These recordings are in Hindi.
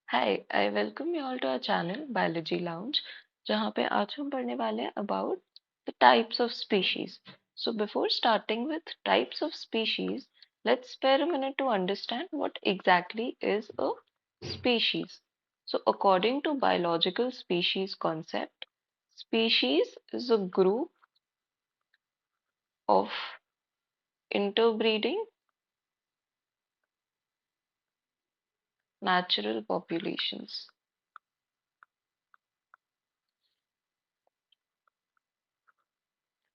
Hi I welcome you all to our channel biology lounge जहाँ पे आज हम पढ़ने वाले हैं about the types of species so before starting with types of species let's spare a minute to understand what exactly is a species. So according to biological species concept, species is a group of interbreeding natural populations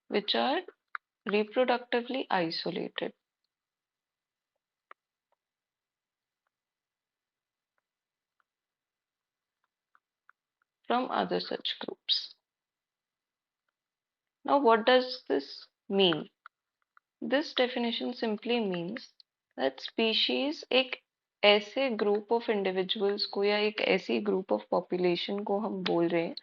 which are reproductively isolated from other such groups. Now, what does this mean? This definition simply means that species एक ऐसे group of individuals को या एक ऐसी group of population को हम बोल रहे हैं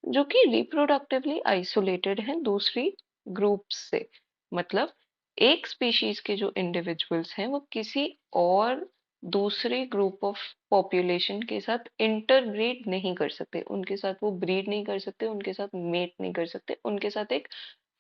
जो कि रिप्रोडक्टिवली आइसोलेटेड हैं दूसरी ग्रुप्स से। मतलब एक स्पीशीज के जो इंडिविजुअल्स हैं वो किसी और दूसरे ग्रुप ऑफ पॉपुलेशन के साथ इंटरब्रीड नहीं कर सकते, उनके साथ वो ब्रीड नहीं कर सकते, उनके साथ मेट नहीं कर सकते, उनके साथ एक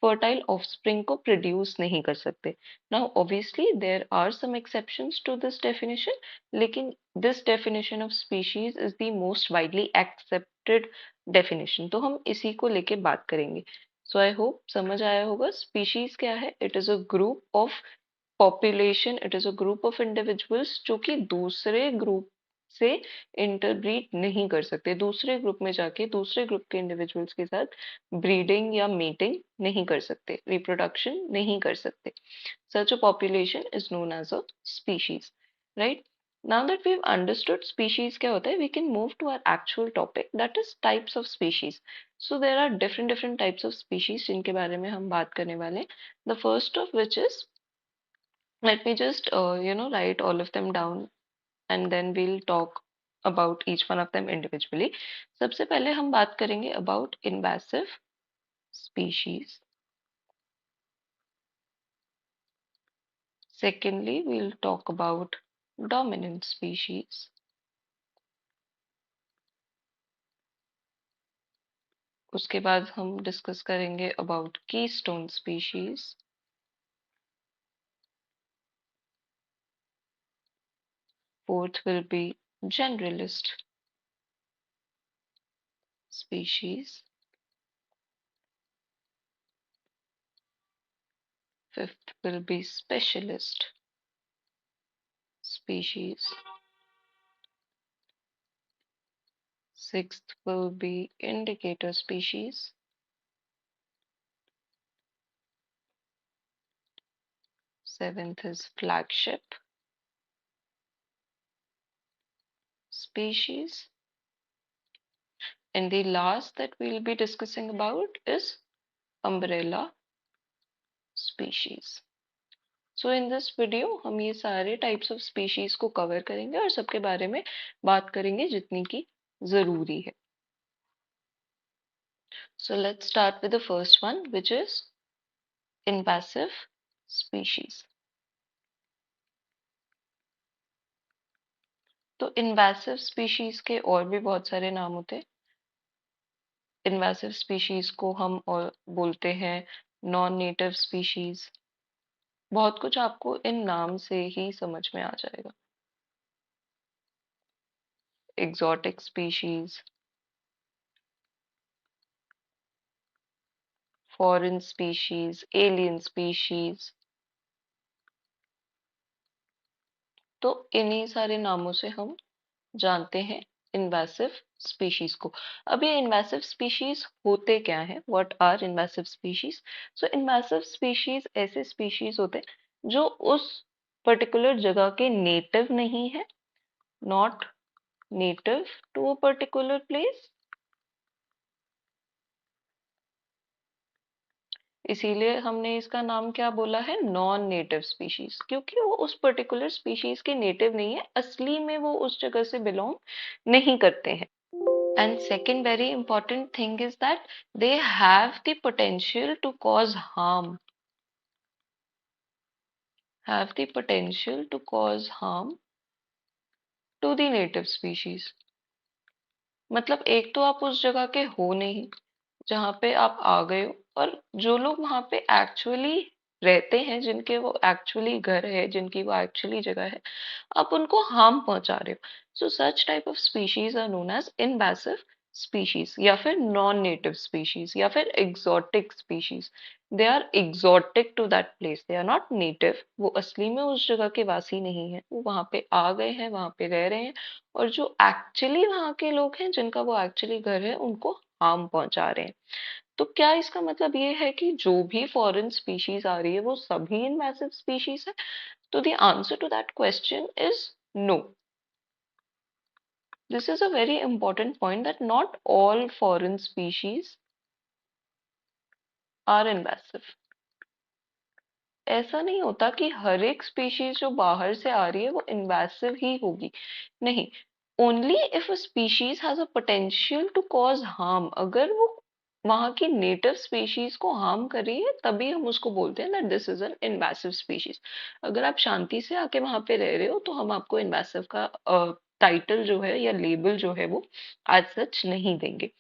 फर्टाइल ऑफस्प्रिंग को प्रोड्यूस नहीं कर सकते। Now obviously there are some exceptions to this definition, लेकिन this definition of species is the most widely accepted definition, तो हम इसी को लेके बात करेंगे। सो आई होप समझ आया होगा स्पीशीज क्या है। It is a group of population, it is a group of individuals जो कि दूसरे ग्रुप से इंटरब्रीड नहीं कर सकते, दूसरे ग्रुप में जाके दूसरे ग्रुप के इंडिविजुअल्स के साथ ब्रीडिंग या मीटिंग नहीं कर सकते, रिप्रोडक्शन नहीं कर सकते। Such a population is known as a species, right? Now that we've understood species क्या होता है, we can move to our actual topic, that is types of species. So there are different types of species जिनके बारे में हम बात करने वाले हैं. The first of which is, let me just write all of them down and then we'll talk about each one of them individually. सबसे पहले हम बात करेंगे about invasive species. Secondly, we'll talk about dominant species. उसके बाद हम डिस्कस करेंगे about keystone species. Fourth will be generalist species. Fifth will be specialist species. Sixth will be indicator species. Seventh is flagship species. And the last that we'll be discussing about is umbrella species. So in this video हम ये सारे टाइप्स ऑफ स्पीशीज को कवर करेंगे और सबके बारे में बात करेंगे जितनी की जरूरी है. So let's start with the first one, which is invasive species. तो इन्वेसिव स्पीशीज के और भी बहुत सारे नाम होते हैं. इन्वेसिव स्पीशीज को हम और बोलते हैं नॉन नेटिव स्पीशीज. बहुत कुछ आपको इन नाम से ही समझ में आ जाएगा. Exotic species, foreign species, alien species. तो इन्हीं सारे नामों से हम जानते हैं इन्वेसिव स्पीशीज को. अब ये इन्वेसिव स्पीशीज होते क्या हैं? What are invasive species? So invasive species ऐसे स्पीशीज होते हैं जो उस पर्टिकुलर जगह के नेटिव नहीं है, not native to a particular place. इसीलिए हमने इसका नाम क्या बोला है, नॉन नेटिव स्पीशीज, क्योंकि वो उस पर्टिकुलर स्पीशीज के नेटिव नहीं है, असली में वो उस जगह से बिलोंग नहीं करते हैं. And second very important thing is that they have the potential to cause harm. Have the potential to cause harm to the native species. मतलब एक तो आप उस जगह के हो नहीं जहाँ पे आप आ गए हो, और जो लोग वहाँ पे एक्चुअली रहते हैं, जिनके वो एक्चुअली घर है, जिनकी वो एक्चुअली जगह है, आप उनको हार्म पहुंचा रहे हो। So such type of species are known as invasive species, या फिर नॉन नेटिव स्पीशीज, या फिर exotic species. They are exotic to that place, they are not native. वो असली में उस जगह के वासी नहीं है, वो वहां पे आ गए हैं, वहां पे रह रहे हैं, और जो एक्चुअली वहां के लोग हैं, जिनका वो एक्चुअली घर है, उनको हार्म पहुंचा रहे हैं। तो क्या इसका मतलब ये है कि जो भी फॉरेन स्पीशीज आ रही है वो सभी इनवेसिव स्पीशीज है? तो the answer to that question is no. This is a very important point, that not all foreign species are invasive. ऐसा नहीं होता कि हर एक स्पीशीज जो बाहर से आ रही है वो इन्वेसिव ही होगी, नहीं। Only if a species has a potential to cause harm, अगर वो वहां की नेटिव स्पीशीज को हार्म कर रही है, तभी हम उसको बोलते हैं that this is an invasive species. अगर आप शांति से आके वहां पे रह रहे हो, तो हम आपको इन्वेसिव का टाइटल जो है या लेबल जो है वो आज सच नहीं देंगे।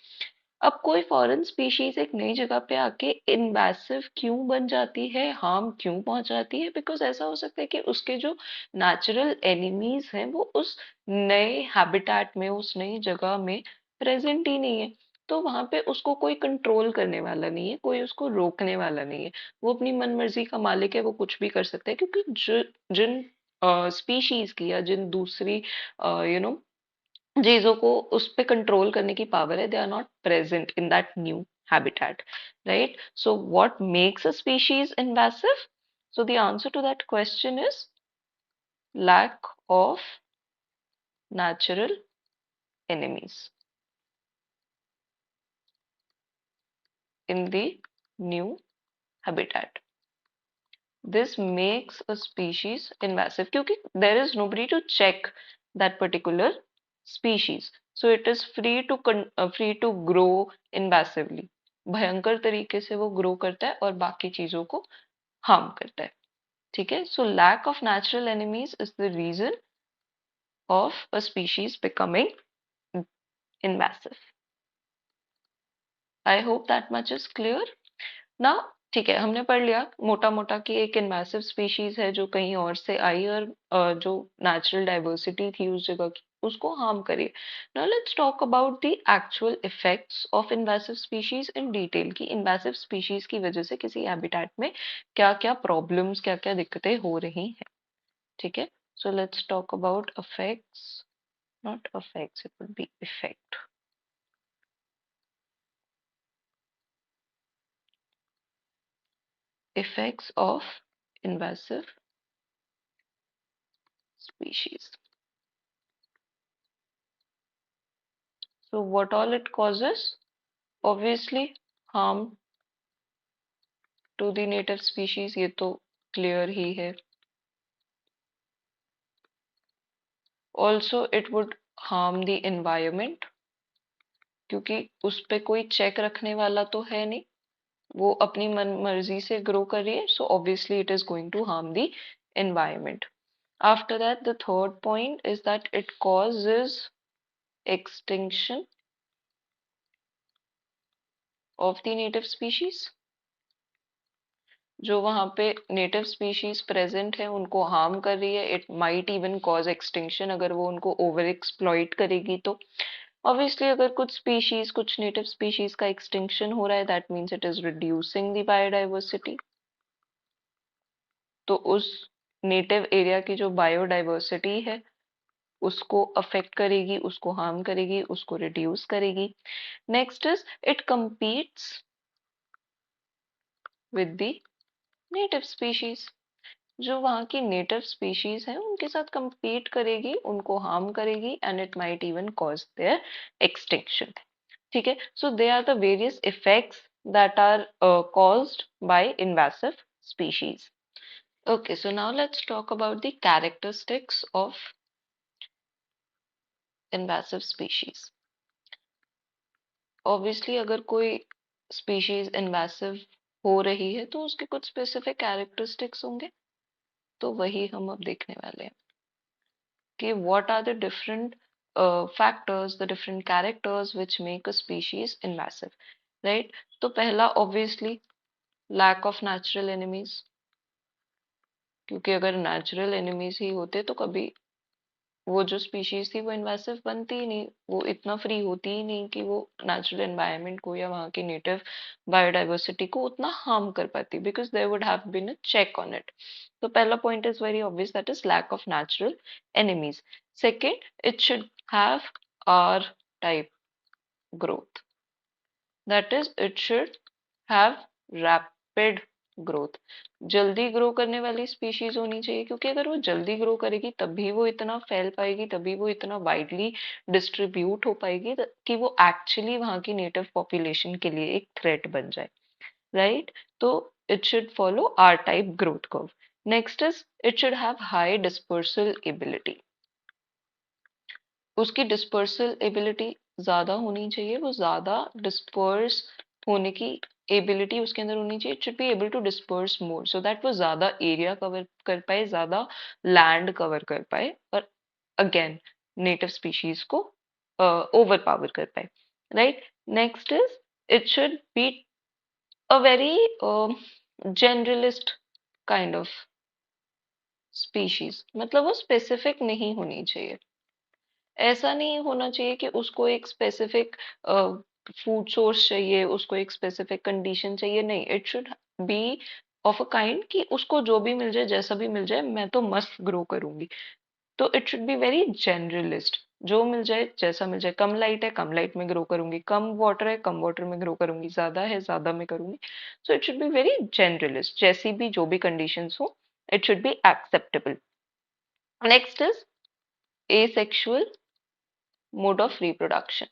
अब कोई फॉरेन स्पीशीज एक नई जगह पे आके इनवेसिव क्यों बन जाती है, हार्म क्यों पहुंचाती है? बिकॉज ऐसा हो सकता है कि उसके जो नेचुरल एनिमीज हैं वो उस नए हैबिटेट में, उस नई जगह में प्रेजेंट ही नहीं है। तो वहां पे उसको कोई कंट्रोल करने वाला नहीं है, कोई उसको रोकने वाला नहीं है। वो अपनी मन मर्जी का मालिक है, वो कुछ भी कर सकता है, क्योंकि जिन स्पीशीज की या जिन दूसरी चीजों को उस पे कंट्रोल करने की पावर है, they are not present in that new habitat, right? So what makes a species invasive? So the answer to that question is lack of natural enemies in the new habitat. This makes a species invasive क्योंकि there is nobody to check that particular species. So it is free to grow invasively. भयंकर तरीके से वो ग्रो करता है और बाकी चीजों को हार्म करता है। ठीक है, so lack of natural enemies is the reason of a species becoming invasive. I hope that much is clear ना। ठीक है, हमने पढ़ लिया मोटा मोटा कि एक इनवेसिव स्पीशीज है जो कहीं और से आई, और जो नेचुरल डाइवर्सिटी थी उस जगह की उसको हार्म करे। Now let's talk about the actual effects of invasive species in detail, की इनवेसिव स्पीशीज की वजह से किसी हैबिटेट में क्या क्या प्रॉब्लम्स, क्या क्या दिक्कतें हो रही हैं। ठीक है, so let's talk about effects, not effects, it would be effect. Effects of invasive species. So what all it causes? Obviously harm to the native species, ये तो clear ही है। Also it would harm the environment, क्योंकि उस पे कोई चेक रखने वाला तो है नहीं, वो अपनी मन मर्जी से ग्रो कर रही है, so obviously it is going to harm the environment. After that, the third point is that it causes extinction of the native species. जो वहां पे नेटिव स्पीशीज प्रेजेंट है उनको हार्म कर रही है, it might even cause extinction अगर वो उनको ओवर एक्सप्लॉइट करेगी तो। ऑब्वियसली अगर कुछ स्पीशीज, कुछ नेटिव स्पीशीज का एक्सटिंक्शन हो रहा है, that means it is reducing the biodiversity. तो उस नेटिव एरिया की जो बायोडाइवर्सिटी है उसको अफेक्ट करेगी, उसको हार्म करेगी, उसको रिड्यूस करेगी। Next is it competes with the native species. जो वहाँ की नेटिव स्पीशीज है उनके साथ compete करेगी, उनको हार्म करेगी, and it might even cause their extinction. ठीक है, so they are the various effects that are caused by invasive species. Okay, so now let's talk about the characteristics of invasive species. Obviously अगर कोई species invasive हो रही है तो उसके कुछ specific characteristics होंगे, तो वही हम अब देखने वाले हैं। कि what are the different factors, the different characters which make a species invasive, right? तो पहला obviously lack of natural enemies, क्योंकि अगर natural enemies ही होते तो कभी वो जो स्पीशीज थी वो इन्वेसिव बनती ही नहीं, वो इतना फ्री होती ही नहीं कि वो नेचुरल एनवायरनमेंट को या वहाँ की नेटिव बायोडाइवर्सिटी को उतना हार्म कर पाती, because there would have been a check on it. तो पहला point is very obvious, that is lack of natural enemies. Second, it should have R type growth, that is it should have rapid growth. जल्दी ग्रो करने वाली स्पीशीज होनी चाहिए, क्योंकि अगर वो जल्दी ग्रो करेगी तभी वो इतना फैल पाएगी, तभी वो इतना वाइडली डिस्ट्रीब्यूट हो पाएगी कि वो एक्चुअली वहाँ की नेटिव पॉपुलेशन के लिए एक थ्रेट बन जाए, राइट? तो it should follow are type growth curve. Next is it should have high dispersal ability. उसकी डिस्पर्सल एबिलिटी ज्यादा होनी चाहिए, वो ज्यादा डिस्पर्स होने की एबिलिटी उसके अंदर होनी चाहिए. It should be able to disperse more so that वो ज्यादा एरिया कवर कर पाए, ज्यादा लैंड कवर कर पाए और अगेन नेटिव स्पीशीज को ओवर पावर कर पाए, right? Next is it should be a very generalist kind of species, मतलब वो स्पेसिफिक नहीं होनी चाहिए. ऐसा नहीं होना चाहिए कि उसको एक स्पेसिफिक फूड सोर्स चाहिए, उसको एक स्पेसिफिक कंडीशन चाहिए. नहीं, it should B of a kind कि उसको जो भी मिल जाए, जैसा भी मिल जाए, मैं तो मस्त ग्रो करूंगी. तो it should be very generalist. जो मिल जाए, जैसा मिल जाए, कम लाइट है कम लाइट में ग्रो करूंगी, कम वाटर है कम वाटर में ग्रो करूंगी, ज्यादा है ज्यादा में करूंगी. So it should be very generalist, जैसी भी जो भी कंडीशंस हो, it should be acceptable. Next is asexual mode of reproduction.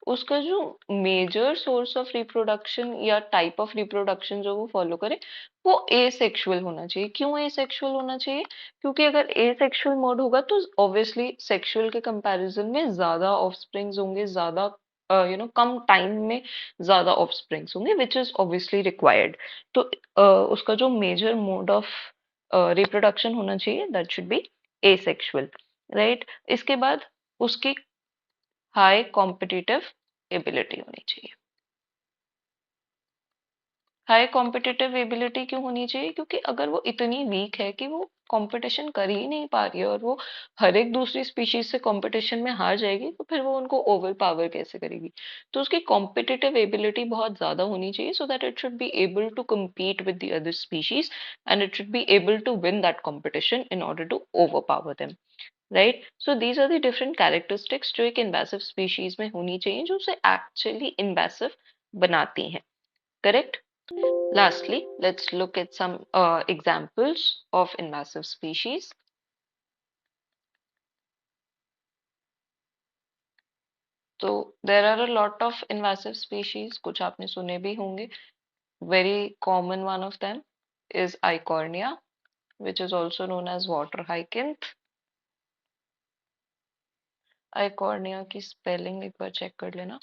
उसका जो मेजर सोर्स ऑफ रिप्रोडक्शन या टाइप ऑफ रिप्रोडक्शन जो वो फॉलो करे, वो एसेक्सुअल होना चाहिए. क्यों एसेक्सुअल होना चाहिए? क्योंकि अगर एसेक्सुअल मोड होगा तो ऑब्वियसली सेक्सुअल के कंपैरिजन में ज्यादा ऑफस्प्रिंग्स होंगे, ज्यादा कम टाइम में ज्यादा ऑफस्प्रिंग्स होंगे, विच इज ऑब्वियसली रिक्वायर्ड. तो उसका जो मेजर मोड ऑफ रिप्रोडक्शन होना चाहिए, that should be asexual, right? इसके बाद उसकी हाई कॉम्पिटिटिव एबिलिटी होनी चाहिए. हाई कॉम्पिटिटिव एबिलिटी क्यों होनी चाहिए? क्योंकि अगर वो इतनी वीक है कि वो कंपटीशन कर ही नहीं पा रही है और वो हर एक दूसरी स्पीशीज से कंपटीशन में हार जाएगी, तो फिर वो उनको ओवर पावर कैसे करेगी? तो उसकी कॉम्पिटिटिव एबिलिटी बहुत ज्यादा होनी चाहिए, so that it should be able to compete with the other species and it should be able to win that competition in order to overpower them, right? So these are the different characteristics जो एक इन्वेसिव स्पीशीज में होनी चाहिए, जो उसे एक्चुअली इन्वेसिव बनाती हैं, correct? Lastly, let's look at some examples of invasive species. So there are a lot of invasive species, कुछ आपने सुने भी होंगे. Very common one of them is Eichhornia, which is also known as water hyacinth. Eichhornia की spelling एक बार check कर लेना.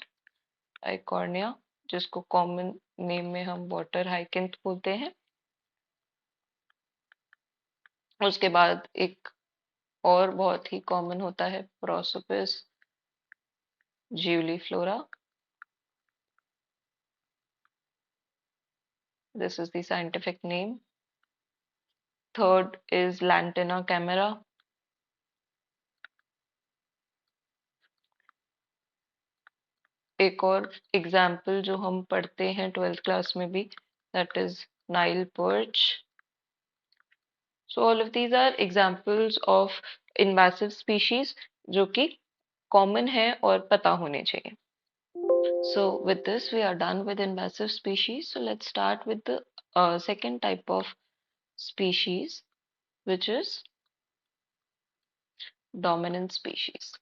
Eichhornia, जिसको common name में हम water hyacinth बोलते हैं. उसके बाद एक और बहुत ही कॉमन होता है Prosopis Giuliflora. This is the scientific name. Third is Lantana camera. एक और एग्जाम्पल जो हम पढ़ते हैं 12th क्लास में भी, that is Nile perch. So all of these are examples of invasive species जो कि common है और पता होने चाहिए. So with this we are done with invasive species. So let's start with the second type of species, which is dominant species.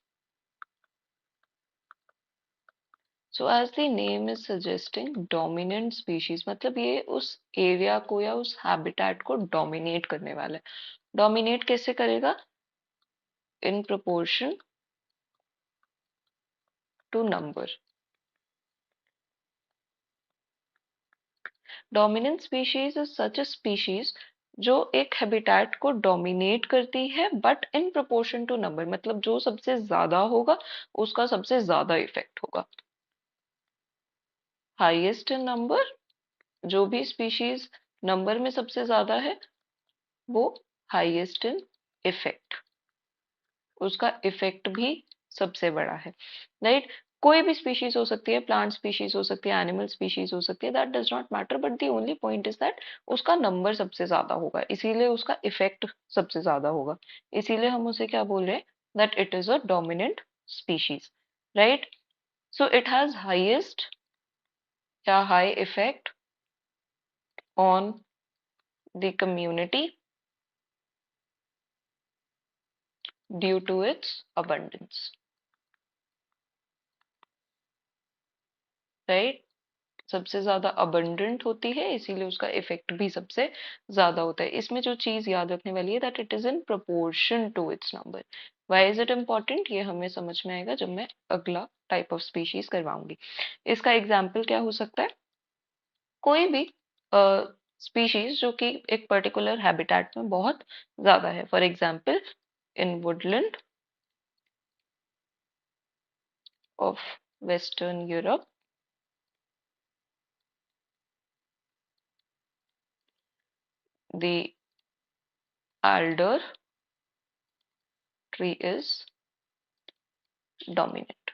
So as the name is suggesting, dominant species मतलब ये उस एरिया को या उस हैबिटेट को डोमिनेट करने वाला है. डोमिनेट कैसे करेगा? In proportion to number. Dominant species is such a species जो एक हैबिटेट को डोमिनेट करती है but in proportion to number, मतलब जो सबसे ज्यादा होगा उसका सबसे ज्यादा इफेक्ट होगा। हाईएस्ट इन नंबर, जो भी स्पीशीज नंबर में सबसे ज्यादा है वो हाईएस्ट इन इफेक्ट, उसका इफेक्ट भी सबसे बड़ा है, राइट। कोई भी स्पीशीज हो सकती है, प्लांट स्पीशीज हो सकती है, एनिमल स्पीशीज हो सकती है, that does not matter, but the only point is that उसका नंबर सबसे ज्यादा होगा, इसीलिए उसका इफेक्ट सबसे ज्यादा होगा, इसीलिए हम उसे क्या बोल रहे हैं, that it is a dominant species, right. So it has highest या high effect on the community due to its abundance, right. सबसे ज्यादा अबंडेंट होती है इसीलिए उसका इफेक्ट भी सबसे ज्यादा होता है। इसमें जो चीज याद रखने वाली है that it is in proportion to its number. Why is it important, ये हमें समझ में आएगा जब मैं अगला टाइप ऑफ स्पीशीज करवाऊंगी। इसका एग्जाम्पल क्या हो सकता है, कोई भी स्पीशीज जो कि एक पर्टिकुलर हैबिटेट में बहुत ज्यादा है, for example in Woodland of western Europe, the alder tree is dominant,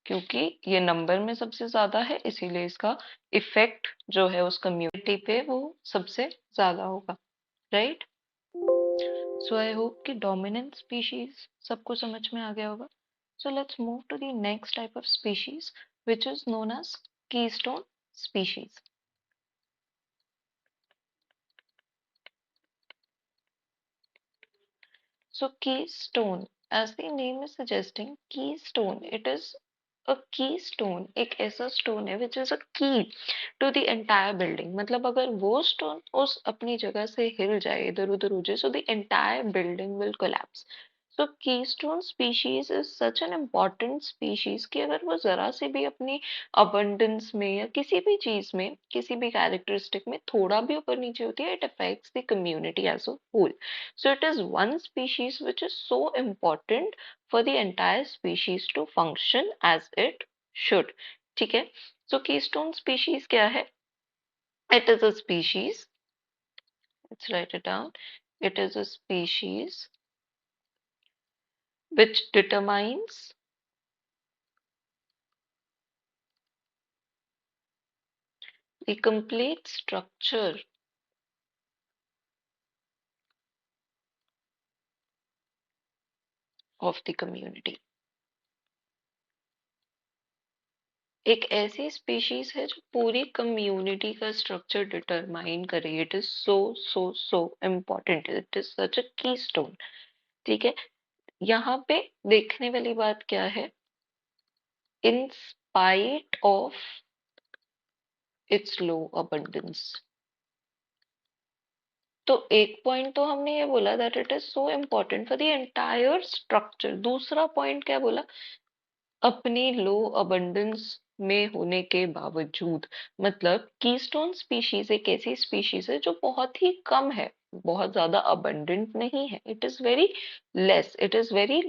क्योंकि ये नंबर में सबसे ज्यादा है इसीलिए इसका इफेक्ट जो है उस कम्युनिटी पे वो सबसे ज्यादा होगा, राइट। सो आई होप कि डोमिनेंट स्पीशीज सबको समझ में आ गया होगा। So let's move to the next type of species which is known as keystone species. So keystone, as the name is suggesting, keystone, it is a keystone, एक ऐसा stone है which is a key to the entire building। मतलब अगर वो stone उस अपनी जगह से हिल जाए, इधर उधर हो जाए, so the entire building will collapse। So keystone species is such an important species कि अगर वो जरा से भी अपनी abundance में या किसी भी चीज में, किसी भी characteristic में थोड़ा भी ऊपर नीचे होती है, it affects the community as a whole। So it is one species which is so important for the entire species to function as it should। ठीक है। So keystone species क्या है? It is a species, let's write it down, it is a species which determines the complete structure of the community। एक ऐसी स्पीशीज है जो पूरी कम्युनिटी का स्ट्रक्चर डिटरमाइन करे। It is so so so important, it is such a keystone. ठीक है। यहाँ पे देखने वाली बात क्या है, in spite of its low abundance। तो एक पॉइंट तो हमने ये बोला that it is so important for the entire structure. दूसरा पॉइंट क्या बोला, अपनी लो abundance में होने के बावजूद, मतलब कीस्टोन स्पीशीज एक ऐसी स्पीशीज है जो बहुत ही कम है, बहुत ज्यादा abundant नहीं है, it is very less, it is very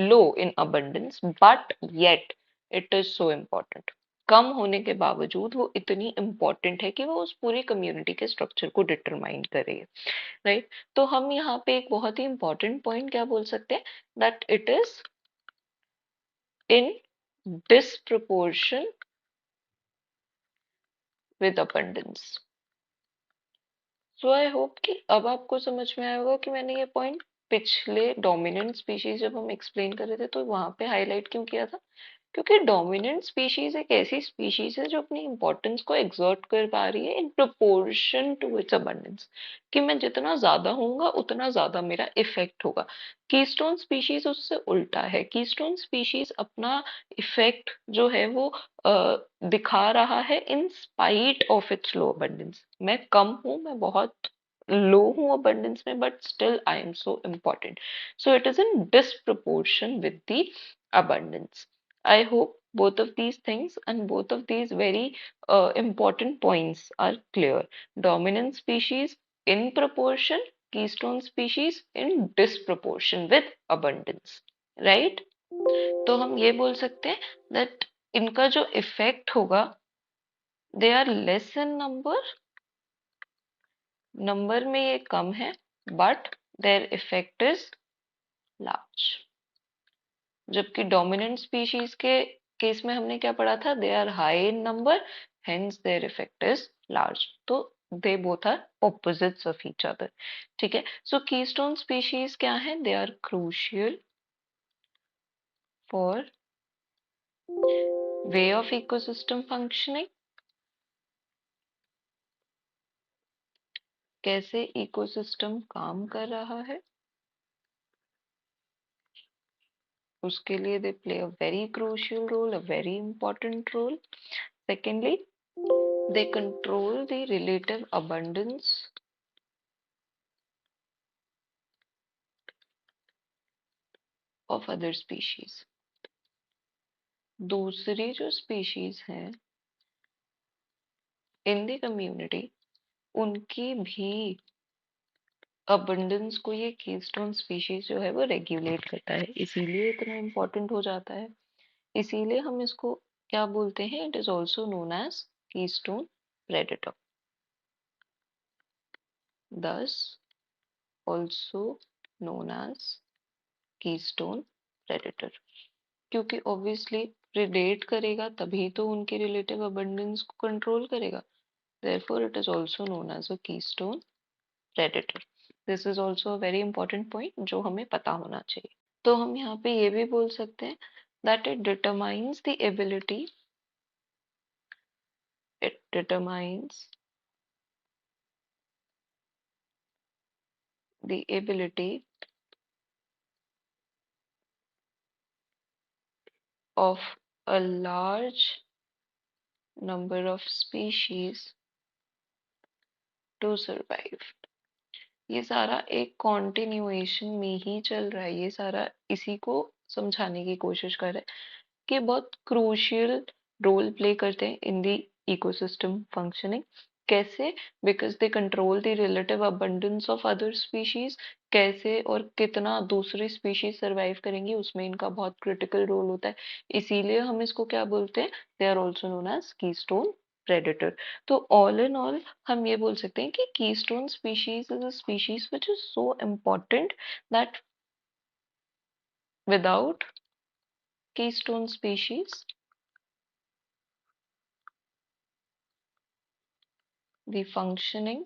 low in abundance, but yet it is so important. कम होने के बावजूद वो इतनी इम्पोर्टेंट है कि वो उस पूरी कम्युनिटी के स्ट्रक्चर को डिटरमाइन करे, राइट। तो हम यहाँ पे एक बहुत ही इम्पोर्टेंट पॉइंट क्या बोल सकते हैं, that it is in disproportion with abundance। So I hope कि अब आपको समझ में आया होगा कि मैंने ये पॉइंट पिछले डोमिनेंट स्पीशीज जब हम एक्सप्लेन कर रहे थे तो वहां पे हाईलाइट क्यों किया था, क्योंकि डोमिनेंट स्पीशीज एक ऐसी स्पीशीज है जो अपनी इंपॉर्टेंस को एग्जर्ट कर पा रही है in proportion to its abundance, कि मैं जितना ज्यादा होऊंगा उतना ज्यादा मेरा इफेक्ट होगा। कीस्टोन स्पीशीज उससे उल्टा है, कीस्टोन स्पीशीज अपना इफेक्ट जो है वो दिखा रहा है in spite of its low abundance. मैं कम हूं, मैं बहुत लो हूं abundance में, but still I am so important, so it is in disproportion with the abundance। I hope both of these things and both of these very important points are clear। Dominant species in proportion, keystone species in disproportion with abundance, right? तो हम ये बोल सकते हैं that इनका जो इफेक्ट होगा, they are less in number में ये कम है, but their effect is large. जबकि डोमिनेंट स्पीशीज के केस में हमने क्या पढ़ा था, they are high in number, hence their effect is large. तो they both are opposites of each other. ठीक है, सो कीस्टोन स्पीशीज क्या है, they are crucial for way of ecosystem functioning. कैसे इकोसिस्टम काम कर रहा है, उसके लिए they play a very crucial role, a very important role. Secondly, they control the relative abundance of other species. दूसरी जो स्पीशीज हैं इन द कम्युनिटी, उनकी भी अबंडेंस को ये कीस्टोन स्पीशीज जो है वो रेगुलेट करता है, इसीलिए इतना इम्पोर्टेंट हो जाता है. इसीलिए हम इसको क्या बोलते हैं, it is also known as keystone predator. This also known as keystone predator, क्योंकि ऑब्वियसली प्रेडेट करेगा तभी तो उनके रिलेटिव अबंडेंस को कंट्रोल करेगा. Therefore, it is also known as a keystone predator. This is also a very important point जो हमें पता होना चाहिए. तो हम यहाँ पे ये भी बोल सकते हैं that it determines the ability of a large number of species to survive. ये सारा एक कॉन्टिन्यूएशन में ही चल रहा है, ये सारा इसी को समझाने की कोशिश कर रहा है कि बहुत क्रूशियल रोल प्ले करते हैं इन दी इकोसिस्टम फंक्शनिंग. कैसे, because they control the relative abundance of other species. कैसे और कितना दूसरी स्पीशीज सरवाइव करेंगी उसमें इनका बहुत क्रिटिकल रोल होता है, इसीलिए हम इसको क्या बोलते हैं, they are also known as keystone predator. तो ऑल इन ऑल हम ये बोल सकते हैं कि keystone species is a species which is so important that without keystone species, the functioning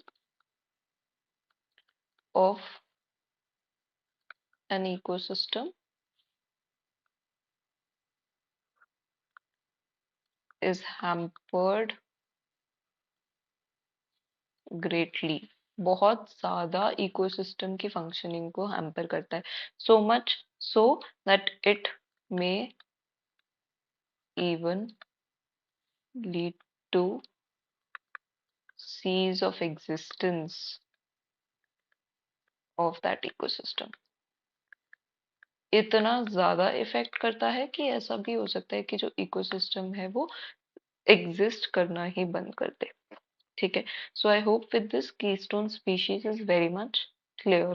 of an ecosystem is hampered greatly. बहुत ज्यादा इकोसिस्टम की फंक्शनिंग को हैम्पर करता है, so much so that it may even lead to cease of existence of that ecosystem. इतना ज्यादा इफेक्ट करता है कि ऐसा भी हो सकता है कि जो इकोसिस्टम है वो एग्जिस्ट करना ही बंद कर दे. ठीक है, so I hope with this keystone species is very much clear.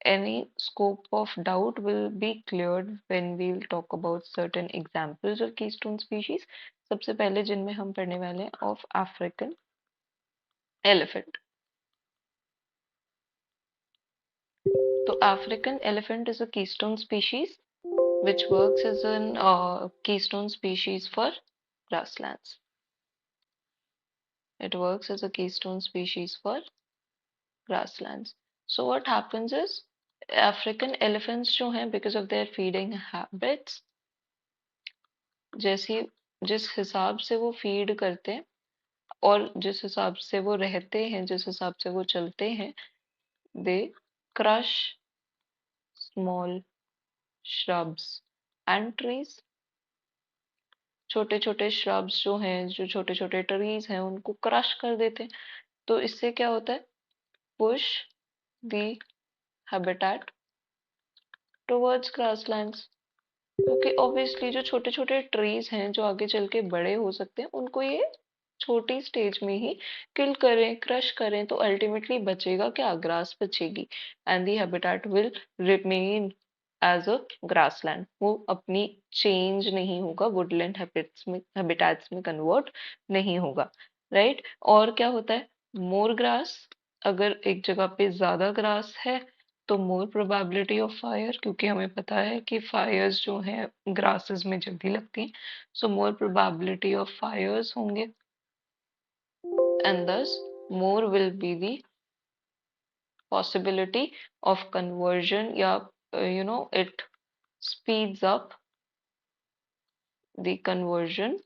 Any scope of doubt will be cleared when we'll talk about certain examples of keystone species. सबसे पहले जिनमें हम पढ़ने वाले हैं of African elephant. तो African elephant is a keystone species which works as an keystone species for grasslands. It works as a keystone species for grasslands. So what happens is African elephants जो हैं because of their feeding habits, जैसी जिस हिसाब से वो फीड करते हैं और जिस हिसाब से वो रहते हैं, जिस हिसाब से वो चलते हैं, they crush small shrubs and trees. छोटे छोटे shrubs जो हैं, जो छोटे छोटे trees हैं, उनको क्रश कर देते हैं. तो इससे क्या होता है, push the habitat towards grasslands. क्योंकि ऑब्वियसली जो छोटे छोटे ट्रीज हैं जो आगे चल के बड़े हो सकते हैं उनको ये छोटी स्टेज में ही किल करें, क्रश करें, तो अल्टीमेटली बचेगा क्या? ग्रास बचेगी, and the habitat will remain as a grassland. वो अपनी चेंज नहीं होगा, वुडलैंड हैबिटेट्स में कन्वर्ट नहीं होगा, राइट। और क्या होता है? मोर ग्रास, अगर एक जगह पे ज्यादा ग्रास है तो मोर प्रोबेबिलिटी ऑफ फायर, क्योंकि हमें पता है कि फायर्स जो हैं ग्रासेस में जल्दी लगती हैं, so more probability of fires होंगे, and thus more will be the possibility of conversion, या it speeds up the conversion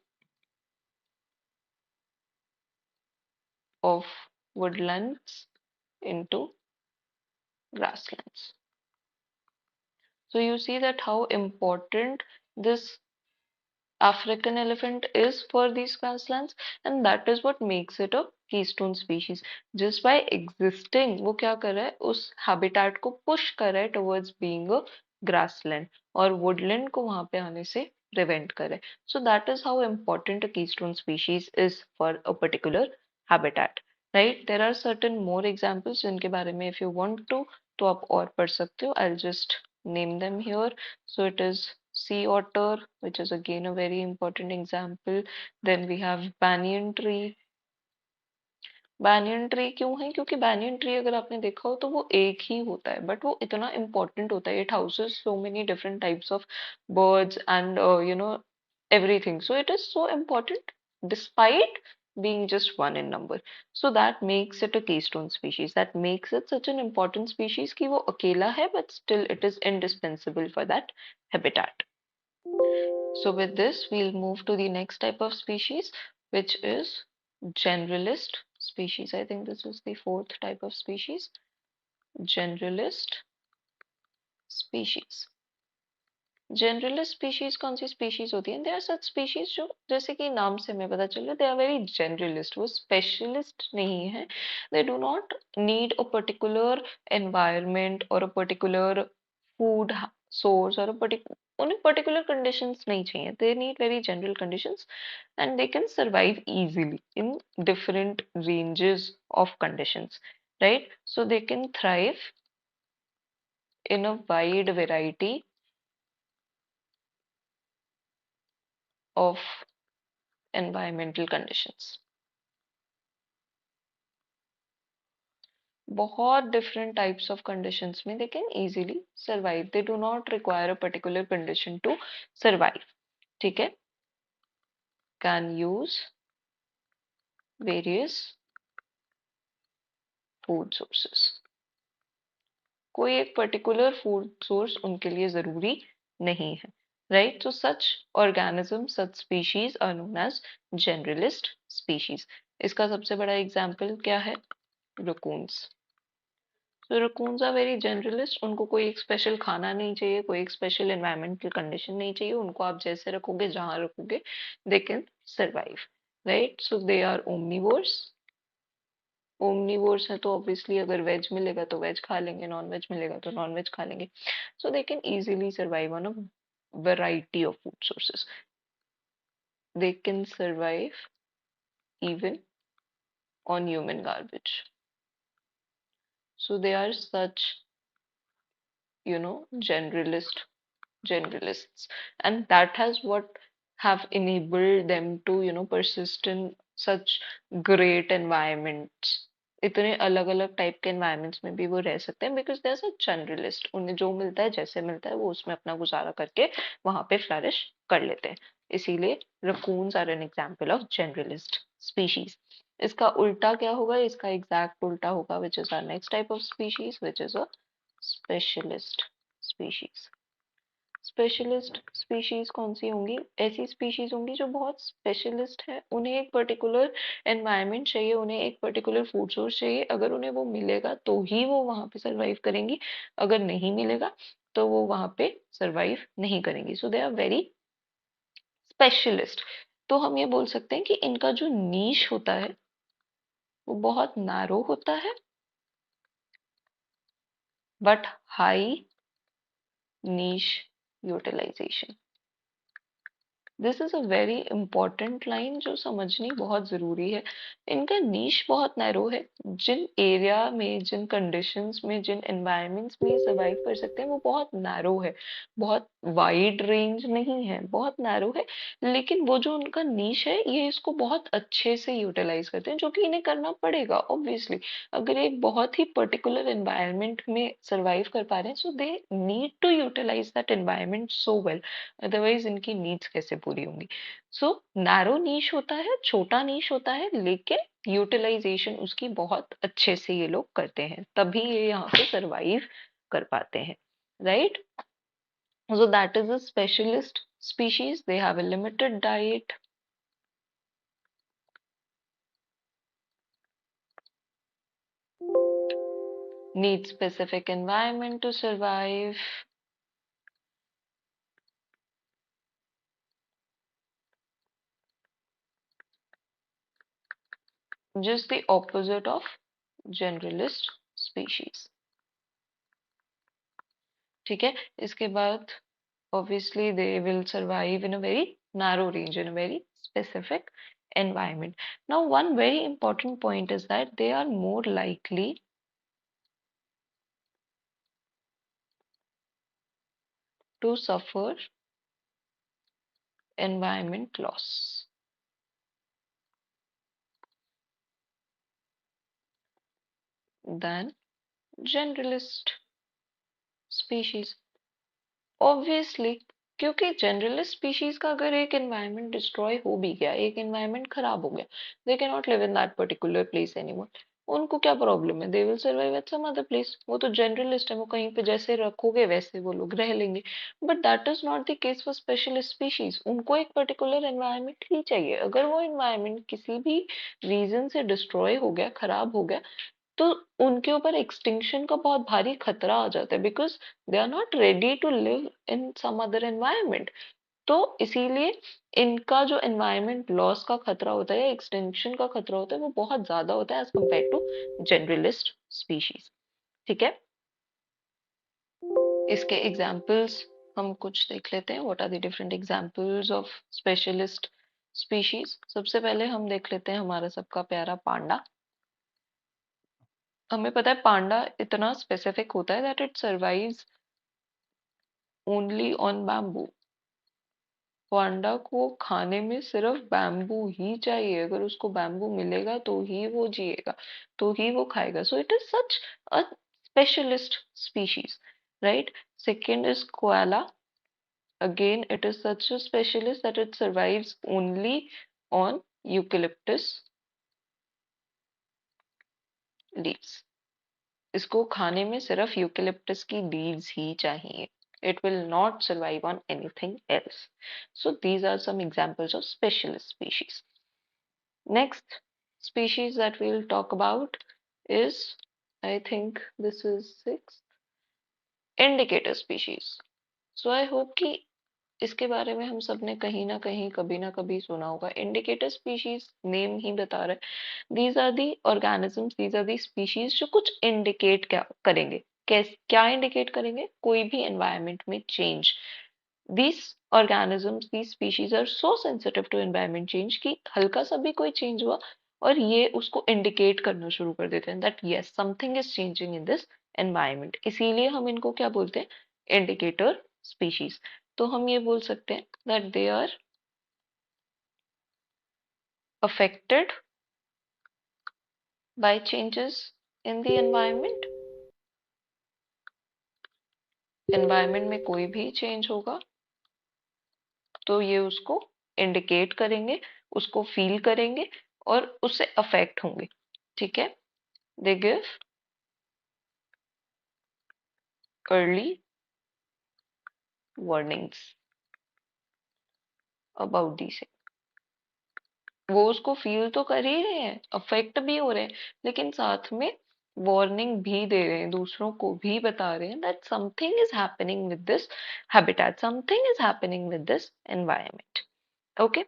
of woodlands into grasslands. So you see that how important this African elephant is for these grasslands, and that is what makes it a keystone species. Just by existing, वो क्या कर रहा है? उस habitat को push कर रहा है towards being a grassland, और woodland को वहां पे आने से prevent कर रहा है. So that is how important a keystone species is for a particular habitat. Right? There are certain more examples जिनके बारे में if you want to तो आप और पढ़ सकते हो. I'll just name them here. So it is sea otter, which is again a very important example. Then we have banyan tree. banyan tree क्यों है? क्योंकि banyan tree अगर आपने देखा हो तो वो एक ही होता है, बट वो इतना important होता है. It houses so many different types of birds and everything. So it is so important despite being just one in number. So that makes it a keystone species. That makes it such an important species कि वो अकेला है, but still it is indispensable for that habitat. So with this, we'll move to the next type of species, which is generalist species. I think this is the fourth type of species, generalist species. Generalist species कौन सी स्पीशीज होती है? दे आर सच स्पीशीज जो, जैसे कि नाम से हमें पता चल रहा है, दे आर वेरी जनरलिस्ट. वो स्पेशलिस्ट नहीं है. They do not need a particular environment और अ पर्टिकुलर फूड सोर्स और उन्हें पर्टिकुलर कंडीशंस नहीं चाहिए. They need very general conditions and they can survive easily in different ranges of conditions, right? So they can thrive in a wide variety of environmental conditions. बहुत different types of conditions में they can easily survive. They do not require a particular condition to survive. ठीक है? Can use various food sources. कोई एक पर्टिकुलर फूड सोर्स उनके लिए जरूरी नहीं है, right. So such organism, such species are known as generalist species. इसका सबसे बड़ा एग्जाम्पल क्या है? रकून्स. तो रकून्स आर वेरी जनरलिस्ट. उनको कोई एक स्पेशल खाना नहीं चाहिए, कोई एक स्पेशल एनवायरमेंटल कंडीशन नहीं चाहिए. उनको आप जैसे रखोगे, जहां रखोगे, they can survive, right. So they are omnivores. Omnivores है तो ऑब्वियसली अगर वेज मिलेगा तो वेज खा लेंगे, नॉन वेज मिलेगा तो नॉन वेज खा लेंगे. So they can easily survive on a variety of food sources. They can survive even on human garbage. So they are such, generalists, and that has what have enabled them to persist in such great environments. इतने अलग अलग टाइप के एनवायरमेंट्स में भी वो रह सकते हैं, because they are such generalist. उन्हें जो मिलता है, जैसे मिलता है, वो उसमें अपना गुजारा करके वहां पे फ्लरिश कर लेते हैं. इसीलिए raccoons are an example of generalist species. इसका उल्टा क्या होगा? इसका एग्जैक्ट उल्टा होगा, which is our next type of species, which is a specialist species. Specialist species कौन सी होंगी? ऐसी स्पीशीज होंगी जो बहुत स्पेशलिस्ट है. उन्हें एक पर्टिकुलर एनवायरनमेंट चाहिए, उन्हें एक पर्टिकुलर फूड सोर्स चाहिए. अगर उन्हें वो मिलेगा तो ही वो वहां पे सरवाइव करेंगी, अगर नहीं मिलेगा तो वो वहां पे सरवाइव नहीं करेंगी. सो दे आर वेरी स्पेशलिस्ट. तो हम ये बोल सकते हैं कि इनका जो नीश होता है वो बहुत नैरो होता है, but high niche utilization. This is a very important line जो समझनी बहुत जरूरी है। इनका नीश बहुत नैरो है। जिन एरिया में, जिन कंडीशंस में, जिन एनवायरमेंट्स में सर्वाइव कर सकते हैं वो बहुत नैरो है, बहुत वाइड रेंज नहीं है, बहुत नैरो है। लेकिन वो जो उनका नीश है ये इसको बहुत अच्छे से यूटिलाइज करते हैं, जो कि इन्हें करना पड़ेगा ऑब्वियसली। अगर एक बहुत ही पर्टिकुलर एनवायरमेंट में सर्वाइव कर पा रहे हैं, so they need to utilize that environment so well, otherwise इनकी नीड्स कैसे पूरी होंगी। सो नैरो नीश होता है, छोटा नीश होता है, लेकिन यूटिलाइजेशन उसकी बहुत अच्छे से ये लोग करते हैं, तभी ये यहाँ पे सरवाइव कर पाते हैं, right. So that is a specialist species. They have a limited diet. Need specific environment to survive. Just the opposite of generalist species. ठीक है, इसके बाद obviously they will survive in a very narrow range, in a very specific environment. Now one very important point is that they are more likely to suffer environment loss than generalist species. Obviously, क्योंकि जनरलिस्ट स्पीशीज का अगर एक एनवायरनमेंट डिस्ट्रॉय हो भी गया, एक एनवायरनमेंट खराब हो गया, they can not live in that particular place anymore. उनको क्या प्रॉब्लम है, they will survive at some other place. वो तो जनरलिस्ट है, वो कहीं पे जैसे रखोगे वैसे वो लोग रह लेंगे। But that is not the case for specialist species. उनको एक पर्टिकुलर एनवायरनमेंट ही चाहिए। अगर वो एनवायरनमेंट किसी भी रीजन से डिस्ट्रॉय हो गया, खराब हो गया, तो उनके ऊपर एक्सटिंक्शन का बहुत भारी खतरा आ जाता है, because they are not ready to live in some other environment. तो इसीलिए इनका जो एनवायरनमेंट लॉस का खतरा होता है या एक्सटिंक्शन का खतरा होता है वो बहुत ज्यादा होता है as compare to generalist species. ठीक है, इसके एग्जाम्पल्स हम कुछ देख लेते हैं। What are the different examples of specialist species. सबसे पहले हम देख लेते हैं हमारा सबका प्यारा पांडा। हमें पता है पांडा इतना स्पेसिफिक होता है that it survives only on bamboo. Panda को खाने में सिर्फ बैम्बू ही चाहिए। अगर उसको बैम्बू मिलेगा तो ही वो जिएगा, तो ही वो खाएगा। So it is such a specialist species, right. Second is koala. Again it is such a specialist that it survives only on eucalyptus leaves. इसको खाने में सिर्फ यूकेलिप्टस की लीव्स ही चाहिए। It will not survive on anything else. So these are some examples of specialist species. Next species that we'll talk about is, I think this is sixth, indicator species. So I hope कि इसके बारे में हम सब ने कहीं ना कहीं कभी ना कभी सुना होगा। इंडिकेटर स्पीशीज नेम ही बता रहे हैं, these are the organisms, these are the species जो कुछ इंडिकेट क्या करेंगे। क्या इंडिकेट करेंगे, कोई भी एनवायरनमेंट में change. these organisms, these species are so sensitive to environment change कि हल्का सा भी कोई चेंज हुआ और ये उसको इंडिकेट करना शुरू कर देते हैं that yes something is changing in this environment. इसीलिए हम इनको क्या बोलते हैं, इंडिकेटर स्पीशीज। तो हम ये बोल सकते हैं that they are affected by changes in the environment। Environment में कोई भी चेंज होगा तो ये उसको इंडिकेट करेंगे, उसको फील करेंगे और उससे अफेक्ट होंगे। ठीक है, they give early warnings about this. वो उसको फील तो कर ही रहे हैं, अफेक्ट भी हो रहे हैं, लेकिन साथ में वार्निंग भी दे रहे हैं, दूसरों को भी बता रहे हैं that something is happening with this habitat, something is happening with this environment. Okay,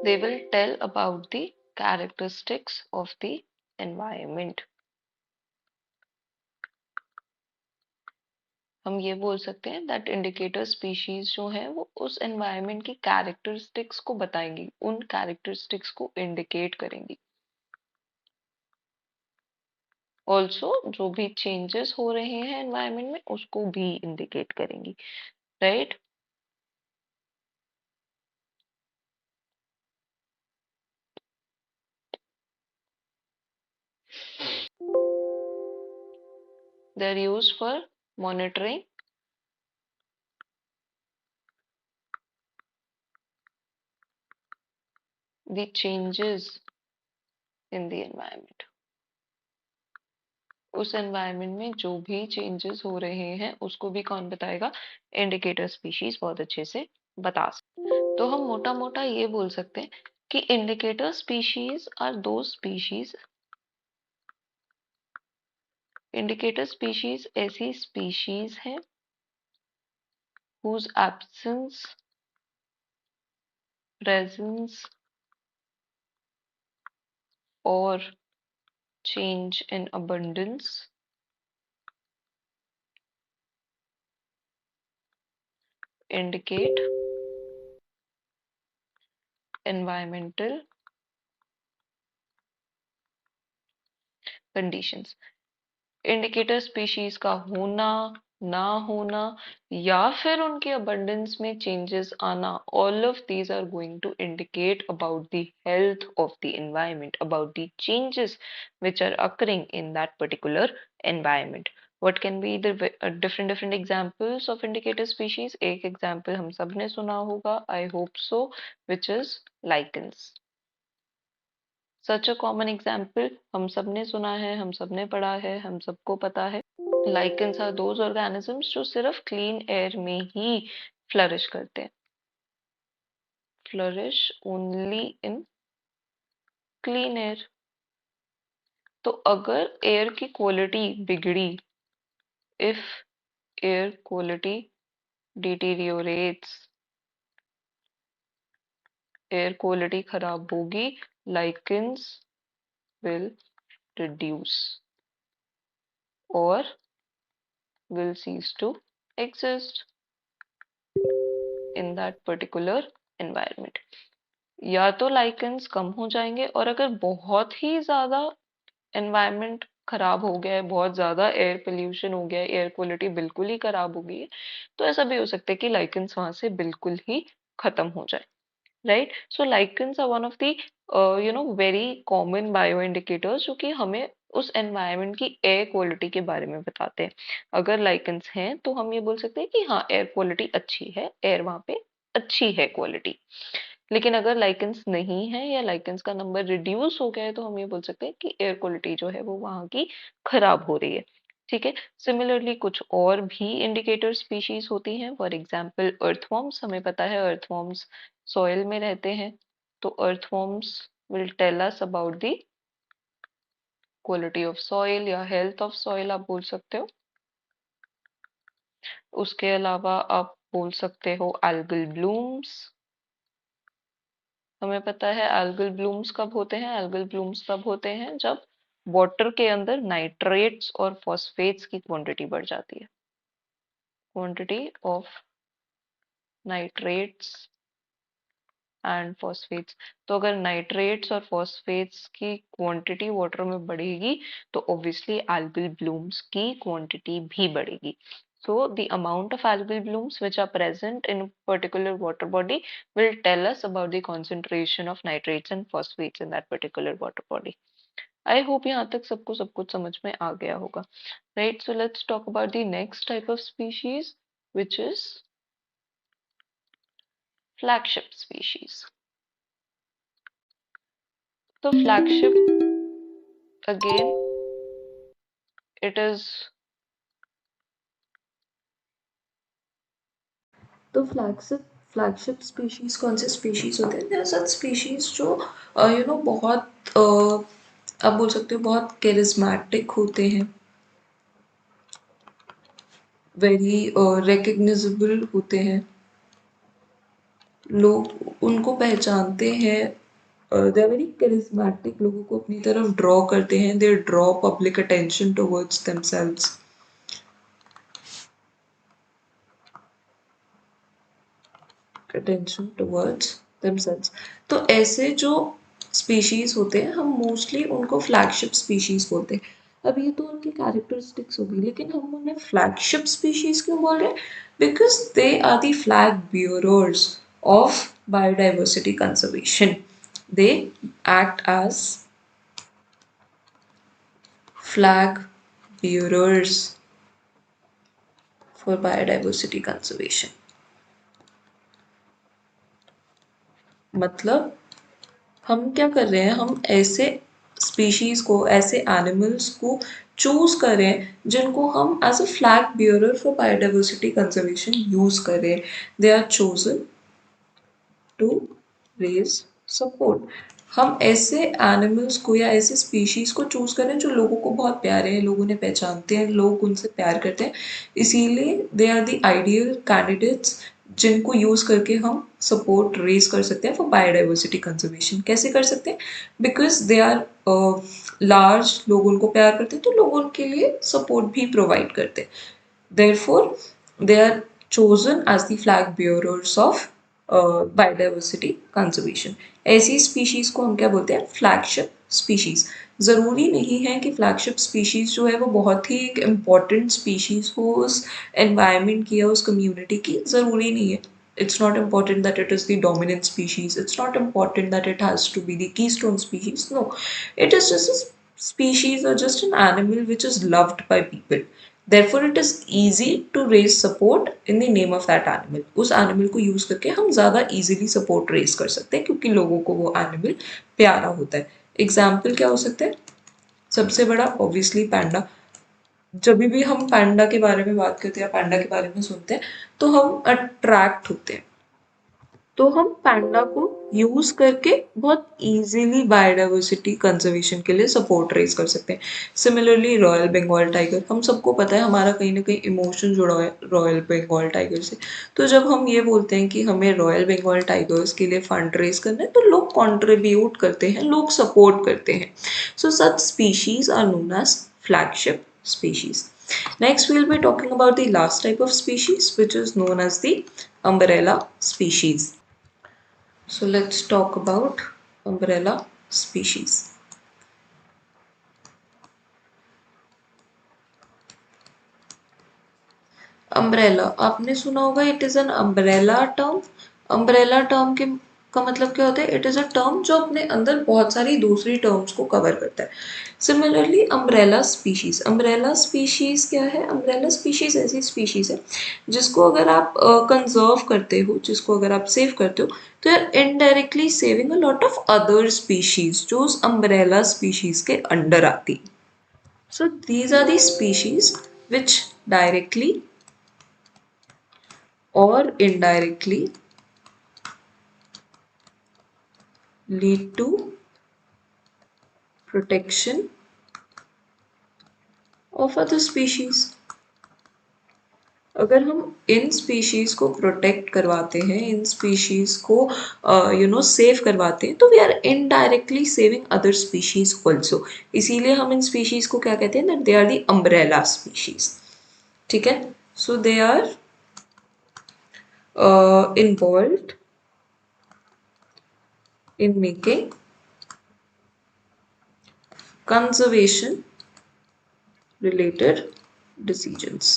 they will tell about the characteristics of the environment. हम ये बोल सकते हैं दैट इंडिकेटर स्पीशीज जो है वो उस एनवायरनमेंट की कैरेक्टरिस्टिक्स को बताएंगी, उन कैरेक्टरिस्टिक्स को इंडिकेट करेंगी। ऑल्सो जो भी चेंजेस हो रहे हैं एनवायरनमेंट में उसको भी इंडिकेट करेंगी, right. They are used for monitoring the changes in the environment. उस एनवायरनमेंट में जो भी चेंजेस हो रहे हैं उसको भी कौन बताएगा? इंडिकेटर स्पीशीज बहुत अच्छे से बता सकते। तो हम मोटा मोटा ये बोल सकते हैं कि इंडिकेटर स्पीशीज आर दो स्पीशीज, इंडिकेटर स्पीशीज ऐसी स्पीशीज है whose absence, presence or change in abundance indicate environmental conditions। Indicator species का होना, ना होना या फिर उनके अबंडेंस में चेंजेस आना, all of these are going to indicate about the health of the environment, about the changes which are occurring in that particular environment. What can be the different examples of indicator species? एक example हम सब ने सुना होगा, I hope so, which is lichens. Such a common example हम सब ने सुना है, हम सब ने पढ़ा है, हम सबको पता है। Lichens are those organisms जो सिर्फ क्लीन एयर में ही फ्लरिश करते हैं, flourish only in clean air. तो अगर एयर की क्वालिटी बिगड़ी, if air quality deteriorates, air quality खराब होगी, lichens will reduce or will cease to exist in that particular environment। या तो लाइकेंस कम हो जाएंगे, और अगर बहुत ही ज्यादा एनवायरनमेंट खराब हो गया है, बहुत ज्यादा एयर पोल्यूशन हो गया है, एयर क्वालिटी बिल्कुल ही खराब हो गई है, तो ऐसा भी हो सकता है कि लाइकेंस वहां से बिल्कुल ही खत्म हो जाए, right. So lichens are one of the very common bio indicators जो कि हमें उस एनवायरनमेंट की एयर क्वालिटी के बारे में बताते हैं। अगर लाइकेंस हैं तो हम ये बोल सकते हैं कि हाँ एयर क्वालिटी अच्छी है, एयर वहां पे अच्छी है क्वालिटी। लेकिन अगर लाइकेंस नहीं है या लाइकेंस का नंबर रिड्यूस हो गया है तो हम ये बोल सकते हैं कि एयर क्वालिटी जो है वो वहां की खराब हो रही है, ठीक है। सिमिलरली कुछ और भी इंडिकेटर स्पीशीज होती हैं, फॉर एग्जांपल अर्थवॉर्म्स। हमें पता है अर्थवॉर्म्स सॉइल में रहते हैं, तो earthworms will tell us about the quality of soil या हेल्थ ऑफ सॉइल आप बोल सकते हो। उसके अलावा आप बोल सकते हो एल्गल ब्लूम्स। हमें पता है एल्गल ब्लूम्स कब होते हैं? एल्गल ब्लूम्स तब होते हैं जब वाटर के अंदर नाइट्रेट्स और फॉस्फेट्स की क्वांटिटी बढ़ जाती है, quantity of nitrates and phosphates. तो अगर नाइट्रेट्स और फॉस्फेट्स की क्वांटिटी वाटर में बढ़ेगी तो ऑब्वियसली एल्गल ब्लूम्स की क्वांटिटी भी बढ़ेगी। So the amount of algal blooms which are present in a particular water body will tell us about the concentration of nitrates and phosphates in that particular water body. I hope यहाँ तक सबको सब कुछ समझ में आ गया होगा, right? So let's talk about the next type of species, which is flagship species. तो flagship again it is तो फ्लैगशिप स्पीशीज कौन से स्पीशीज होते हैं? देयर आर सच स्पीशीज जो बहुत आप बोल सकते हो बहुत कैरिज्मेटिक होते हैं, वेरी रिकग्निजेबल होते हैं, लोग उनको पहचानते हैं, दे आर वेरी कैरिज्मेटिक, लोगों को अपनी तरफ ड्रॉ करते हैं, they draw public attention towards themselves. attention towards themselves. तो ऐसे जो स्पीशीज होते हैं हम मोस्टली उनको फ्लैगशिप स्पीशीज बोलते हैं। अब ये तो उनकी कैरेक्टरिस्टिक्स होगी, लेकिन हम उन्हें फ्लैगशिप स्पीशीज क्यों बोल रहे हैं? Because they are the flag bearers of biodiversity conservation. They act as flag bearers for biodiversity conservation. मतलब हम क्या कर रहे हैं, हम ऐसे स्पीशीज को, ऐसे एनिमल्स को चूज कर रहे हैं जिनको हम as a flag bearer for biodiversity conservation use कर रहे हैं। They are chosen to raise support. हम ऐसे एनिमल्स को या ऐसे स्पीशीज को चूज करें जो लोगों को बहुत प्यारे हैं, लोग उन्हें पहचानते हैं, लोग उनसे प्यार करते हैं, इसीलिए they are the ideal candidates जिनको यूज करके हम सपोर्ट रेज कर सकते हैं फॉर बायोडाइवर्सिटी कंजर्वेशन। कैसे कर सकते हैं? बिकॉज दे आर लार्ज, लोग उनको प्यार करते हैं तो लोग उनके लिए सपोर्ट भी प्रोवाइड करते हैं। Therefore, they are chosen as the flag bearers of biodiversity conservation. ऐसी स्पीशीज को हम क्या बोलते हैं? Flagship species. ज़रूरी नहीं है कि फ्लैगशिप स्पीशीज जो है वो बहुत ही एक इम्पॉर्टेंट स्पीशीज हो उस एनवायरनमेंट की या उस कम्युनिटी की, ज़रूरी नहीं है। It's not important that it is the dominant species. It's not important that it has to be the keystone species. No, it is just a species or just an animal which is loved by people. Therefore, it is easy to raise support in the name of that animal. उस animal को use करके हम ज़्यादा easily support raise कर सकते हैं क्योंकि लोगों को वो animal प्यारा होता है। Example क्या हो सकता है? सबसे बड़ा obviously panda. जब भी हम पैंडा के बारे में बात करते हैं या पैंडा के बारे में सुनते हैं तो हम अट्रैक्ट होते हैं। तो हम पैंडा को यूज करके बहुत इजीली बायोडाइवर्सिटी कंजर्वेशन के लिए सपोर्ट रेज कर सकते हैं। सिमिलरली रॉयल बंगाल टाइगर, हम सबको पता है हमारा कहीं ना कहीं इमोशन जुड़ा है रॉयल बंगाल टाइगर से। तो जब हम ये बोलते हैं कि हमें रॉयल बंगाल टाइगर्स के लिए फंड रेज करना है तो लोग कॉन्ट्रीब्यूट करते हैं, लोग सपोर्ट करते हैं। So such species are known as flagship species. Next, we'll be talking about the last type of species, which is known as the umbrella species. So let's talk about umbrella species. Umbrella आपने सुना होगा, it is an umbrella term. Umbrella term के का मतलब क्या होता है? इट इज अ टर्म जो अपने अंदर बहुत सारी दूसरी टर्म्स को कवर करता है। Similarly umbrella species, umbrella species क्या है? अम्ब्रेला स्पीशीज ऐसी स्पीशीज है जिसको अगर आप कंजर्व करते हो, जिसको अगर आप सेव करते हो तो यार indirectly saving a lot of other species जो उस अम्ब्रेला स्पीशीज के अंडर आती। So these are the species which directly or indirectly lead to protection of other species. अगर हम इन स्पीशीज को प्रोटेक्ट करवाते हैं, इन स्पीशीज को सेव करवाते हैं तो we are indirectly saving other species also. इसीलिए हम इन स्पीशीज को क्या कहते हैं? That they are the umbrella species. ठीक है, so they are involved in making conservation related decisions.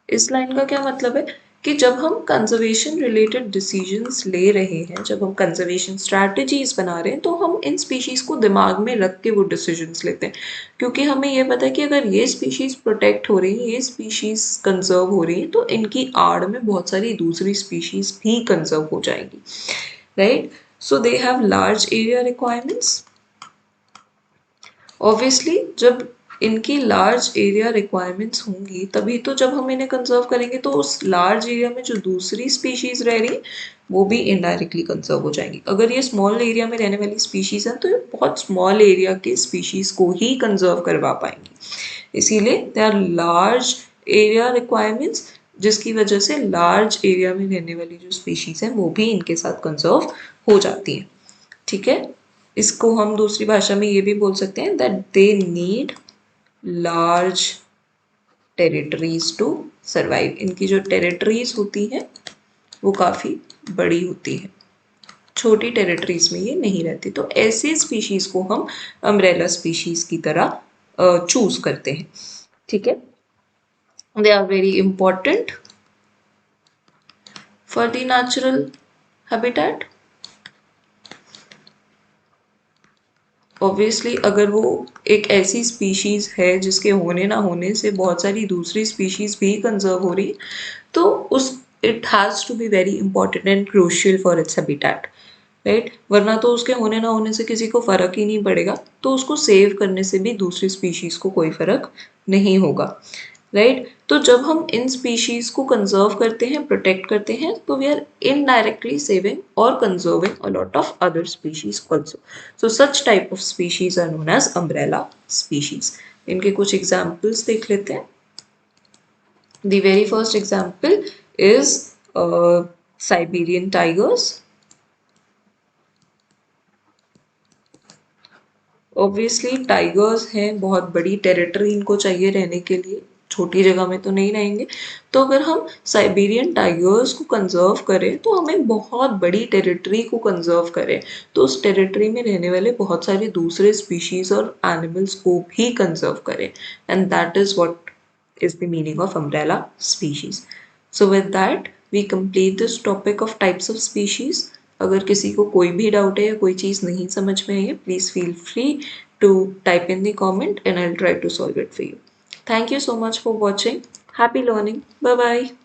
इस लाइन का क्या मतलब है कि जब हम कंजर्वेशन रिलेटेड डिसीजंस ले रहे हैं, जब हम कंजर्वेशन स्ट्रैटेजीज बना रहे हैं तो हम इन स्पीशीज को दिमाग में रख के वो डिसीजंस लेते हैं, क्योंकि हमें ये पता है कि अगर ये स्पीशीज प्रोटेक्ट हो रही है, ये स्पीशीज कंजर्व हो रही है तो इनकी आड़ में बहुत सारी दूसरी स्पीशीज भी कंजर्व हो जाएंगी, right? So they have large area requirements. Obviously जब इनकी लार्ज एरिया रिक्वायरमेंट्स होंगी तभी तो जब हम इन्हें कंजर्व करेंगे तो उस लार्ज एरिया में जो दूसरी स्पीशीज रह रही वो भी इनडायरेक्टली कंजर्व हो जाएंगी। अगर ये स्मॉल एरिया में रहने वाली स्पीशीज हैं तो ये बहुत स्मॉल एरिया के स्पीशीज को ही कंजर्व करवा पाएंगी, इसीलिए they are large area requirements, जिसकी वजह से लार्ज एरिया में रहने वाली जो स्पीशीज हैं वो भी इनके साथ कंजर्व हो जाती हैं। ठीक है, इसको हम दूसरी भाषा में ये भी बोल सकते हैं that they need large territories to survive. इनकी जो टेरिटरीज होती हैं वो काफ़ी बड़ी होती है, छोटी टेरिटरीज में ये नहीं रहती। तो ऐसे स्पीशीज को हम अम्ब्रेला स्पीशीज की तरह चूज करते हैं, ठीक है। They are very important for the natural habitat. Obviously अगर वो एक ऐसी स्पीशीज है जिसके होने ना होने से बहुत सारी दूसरी स्पीशीज भी कंजर्व हो रही, तो उस it has to be very important and crucial for its habitat, right. वरना तो उसके होने ना होने से किसी को फर्क ही नहीं पड़ेगा, तो उसको सेव करने से भी दूसरी स्पीशीज को कोई फर्क नहीं होगा, राइट। तो जब हम इन स्पीशीज को कंजर्व करते हैं, प्रोटेक्ट करते हैं, तो वी आर इनडायरेक्टली सेविंग और conserving a lot of other species also. So such type of species are known as umbrella species. इनके कुछ एग्जाम्पल्स देख लेते हैं। The very first example is Siberian tigers. Obviously tigers हैं, बहुत बड़ी टेरिटरी इनको चाहिए रहने के लिए, छोटी जगह में तो नहीं रहेंगे। तो अगर हम साइबेरियन टाइगर्स को कंजर्व करें तो हमें बहुत बड़ी टेरिटरी को कंजर्व करें, तो उस टेरिटरी में रहने वाले बहुत सारे दूसरे स्पीशीज और एनिमल्स को भी कंजर्व करें, and that is what is the meaning of umbrella species. So with that we complete this topic of types of species. अगर किसी को कोई भी डाउट है या कोई चीज़ नहीं समझ में आई है, please feel free to type in the comment and I'll try to solve it for you. Thank you so much for watching. Happy learning. Bye bye.